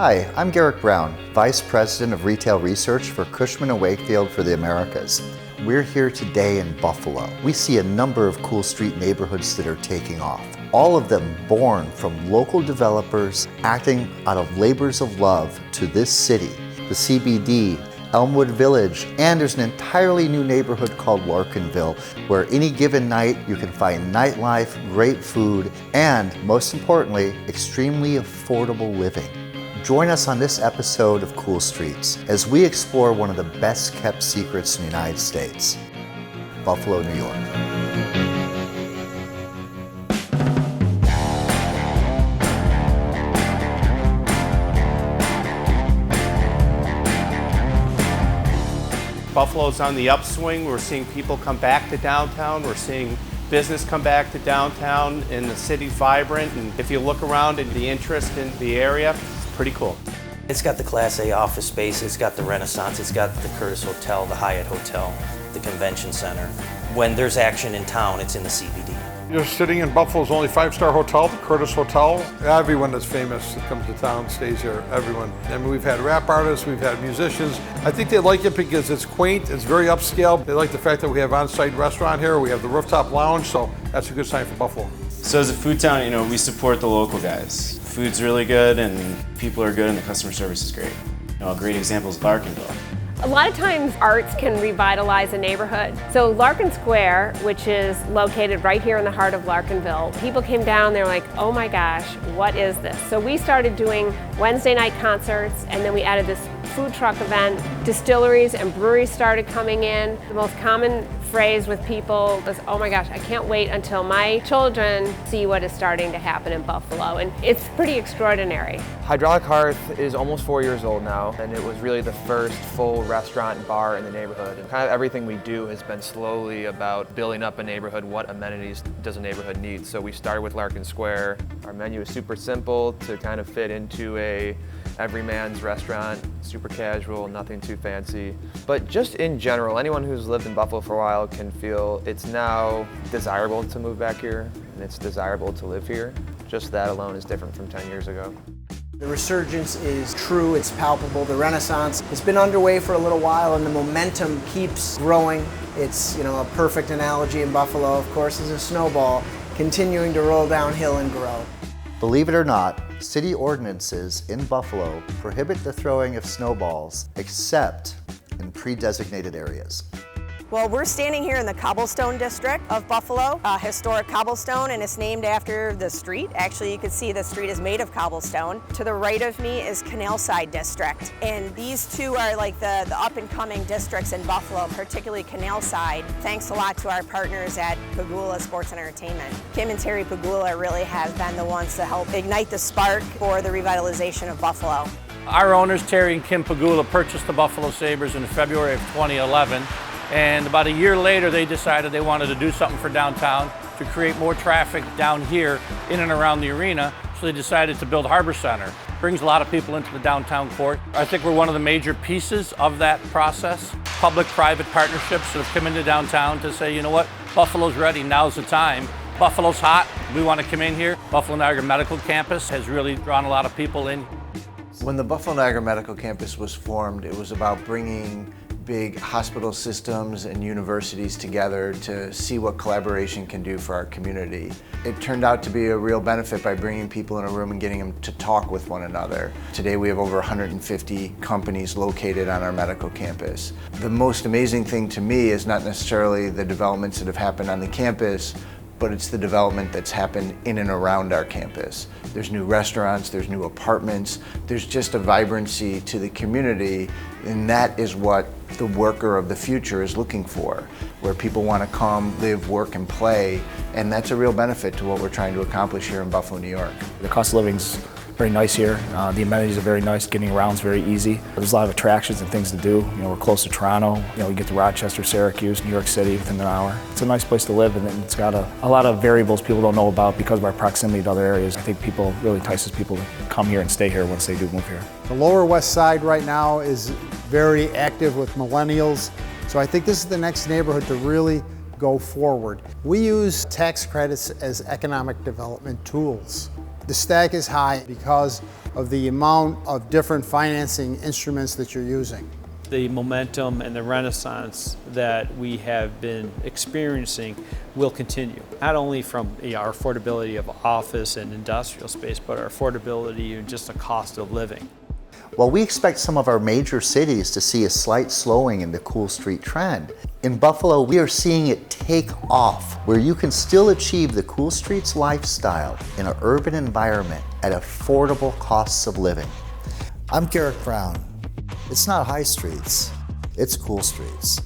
Hi, I'm Garrick Brown, Vice President of Retail Research for Cushman and Wakefield for the Americas. We're here today in Buffalo. We see a number of cool street neighborhoods that are taking off, all of them born from local developers acting out of labors of love to this city, the CBD, Elmwood Village, and there's an entirely new neighborhood called Larkinville, where any given night you can find nightlife, great food, and most importantly, extremely affordable living. Join us on this episode of Cool Streets as we explore one of the best kept secrets in the United States, Buffalo, New York. Buffalo's on the upswing. We're seeing people come back to downtown. We're seeing business come back to downtown and the city's vibrant. And if you look around and the interest in the area, it's pretty cool. It's got the Class A office space, it's got the Renaissance, it's got the Curtis Hotel, the Hyatt Hotel, the Convention Center. When there's action in town, it's in the CBD. You're sitting in Buffalo's only 5-star hotel, the Curtis Hotel. Everyone that's famous that comes to town stays here, everyone. I mean, we've had rap artists, we've had musicians. I think they like it because it's quaint, it's very upscale. They like the fact that we have on-site restaurant here, we have the rooftop lounge, so that's a good sign for Buffalo. So as a food town, we support the local guys. Food's really good and people are good and the customer service is great. A great example is Larkinville. A lot of times arts can revitalize a neighborhood. So Larkin Square, which is located right here in the heart of Larkinville, people came down, they were like, oh my gosh, what is this? So we started doing Wednesday night concerts, and then we added this food truck event. Distilleries and breweries started coming in. The most common phrase with people was, oh my gosh, I can't wait until my children see what is starting to happen in Buffalo. And it's pretty extraordinary. Hydraulic Hearth is almost 4 years old now, and it was really the first full restaurant and bar in the neighborhood. And kind of everything we do has been slowly about building up a neighborhood. What amenities does a neighborhood need? So we started with Larkin Square. Our menu is super simple to kind of fit into a everyman's restaurant, super casual, nothing too fancy. But just in general, anyone who's lived in Buffalo for a while can feel it's now desirable to move back here, and it's desirable to live here. Just that alone is different from 10 years ago. The resurgence is true, it's palpable. The Renaissance has been underway for a little while and the momentum keeps growing. It's, a perfect analogy in Buffalo, of course, is a snowball continuing to roll downhill and grow. Believe it or not, city ordinances in Buffalo prohibit the throwing of snowballs except in pre-designated areas. Well, we're standing here in the Cobblestone district of Buffalo, historic cobblestone, and it's named after the street. Actually, you can see the street is made of cobblestone. To the right of me is Canalside district, and these two are like the up-and-coming districts in Buffalo, particularly Canalside, thanks a lot to our partners at Pagula Sports and Entertainment. Kim and Terry Pagula really have been the ones to help ignite the spark for the revitalization of Buffalo. Our owners, Terry and Kim Pagula, purchased the Buffalo Sabres in February of 2011. And about a year later, they decided they wanted to do something for downtown to create more traffic down here in and around the arena. So they decided to build Harbor Center. Brings a lot of people into the downtown core. I think we're one of the major pieces of that process. Public-private partnerships that have come into downtown to say, you know what, Buffalo's ready, now's the time. Buffalo's hot, we want to come in here. Buffalo Niagara Medical Campus has really drawn a lot of people in. When the Buffalo Niagara Medical Campus was formed, it was about bringing big hospital systems and universities together to see what collaboration can do for our community. It turned out to be a real benefit by bringing people in a room and getting them to talk with one another. Today we have over 150 companies located on our medical campus. The most amazing thing to me is not necessarily the developments that have happened on the campus, but it's the development that's happened in and around our campus. There's new restaurants, there's new apartments, there's just a vibrancy to the community, and that is what the worker of the future is looking for, where people want to come, live, work, and play, and that's a real benefit to what we're trying to accomplish here in Buffalo, New York. The cost of living's very nice here. The amenities are very nice. Getting around is very easy. There's a lot of attractions and things to do. We're close to Toronto. We get to Rochester, Syracuse, New York City within an hour. It's a nice place to live, and it's got a lot of variables people don't know about because of our proximity to other areas. I think people really entices people to come here and stay here once they do move here. The Lower West Side right now is very active with millennials, so I think this is the next neighborhood to really go forward. We use tax credits as economic development tools. The stack is high because of the amount of different financing instruments that you're using. The momentum and the renaissance that we have been experiencing will continue, not only from our affordability of office and industrial space, but our affordability and just the cost of living. While we expect some of our major cities to see a slight slowing in the cool street trend, in Buffalo we are seeing it take off, where you can still achieve the cool streets lifestyle in an urban environment at affordable costs of living. I'm Garrett Brown. It's not high streets, it's cool streets.